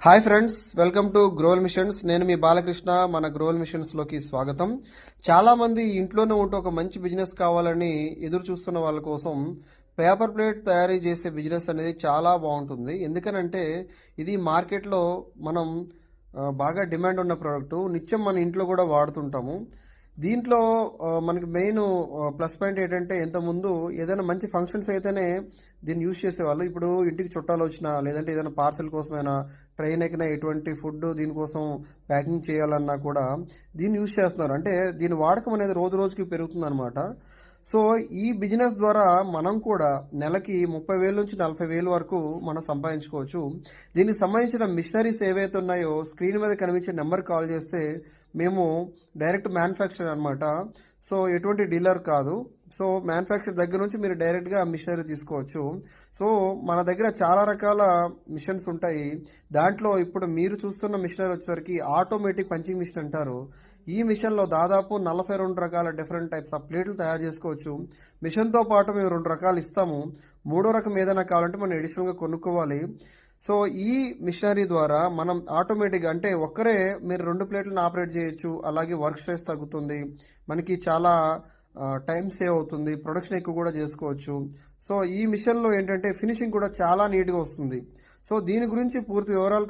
Hi friends, welcome to growl missions. నేను మీ బాలకృష్ణ. మన గ్రోల్ మిషన్స్లోకి స్వాగతం. చాలామంది ఇంట్లోనే ఉంటూ ఒక మంచి బిజినెస్ కావాలని ఎదురు చూస్తున్న వాళ్ళ కోసం పేపర్ ప్లేట్ తయారీ చేసే బిజినెస్ అనేది చాలా బాగుంటుంది. ఎందుకనంటే ఇది మార్కెట్లో మనం బాగా డిమాండ్ ఉన్న ప్రోడక్ట్, నిత్యం మన ఇంట్లో కూడా వాడుతుంటాము. దీంట్లో మనకి మెయిన్ ప్లస్ పాయింట్ ఏంటంటే, ఇంతకుముందు ఏదైనా మంచి ఫంక్షన్స్ అయితేనే దీన్ని యూజ్ చేసేవాళ్ళు. ఇప్పుడు ఇంటికి చుట్టాలు వచ్చినా, లేదంటే ఏదైనా పార్సల్ కోసమైనా, ట్రైన్ ఎక్కినా, ఎటువంటి ఫుడ్ దీనికోసం ప్యాకింగ్ చేయాలన్నా కూడా దీన్ని యూజ్ చేస్తున్నారు. అంటే దీని వాడకం అనేది రోజు రోజుకి పెరుగుతుంది అనమాట. సో ఈ బిజినెస్ ద్వారా మనం కూడా నెలకి 30,000 నుంచి 40,000 వరకు మనం సంపాదించుకోవచ్చు. దీనికి సంబంధించిన మిషనరీస్ ఏవైతే ఉన్నాయో స్క్రీన్ మీద కనిపించే నెంబర్ కాల్ చేస్తే మేము డైరెక్ట్ మ్యానుఫ్యాక్చర్ అనమాట. సో ఎటువంటి డీలర్ కాదు. సో మ్యానుఫ్యాక్చర్ దగ్గర నుంచి మీరు డైరెక్ట్గా మిషనరీ తీసుకోవచ్చు. సో మన దగ్గర చాలా రకాల మిషన్స్ ఉంటాయి. దాంట్లో ఇప్పుడు మీరు చూస్తున్న మిషనరీ వచ్చేసరికి ఆటోమేటిక్ పంచింగ్ మిషన్ అంటారు. ఈ మిషన్లో దాదాపు 42 రకాల డిఫరెంట్ టైప్స్ ఆఫ్ ప్లేట్లు తయారు చేసుకోవచ్చు. మిషన్తో పాటు మేము 2 రకాలు ఇస్తాము. మూడో రకం ఏదైనా కావాలంటే మనం అడిషనల్గా కొనుక్కోవాలి. సో ఈ మిషనరీ ద్వారా మనం ఆటోమేటిక్గా, అంటే ఒక్కరే మీరు 2 ప్లేట్లను ఆపరేట్ చేయొచ్చు. అలాగే వర్క్ స్ట్రెస్ తగ్గుతుంది, మనకి చాలా టైం సేవ్ అవుతుంది, ప్రొడక్షన్ ఎక్కువ కూడా చేసుకోవచ్చు. సో ఈ మిషన్లో ఏంటంటే ఫినిషింగ్ కూడా చాలా నీట్గా వస్తుంది. సో దీని గురించి పూర్తి వివరాలు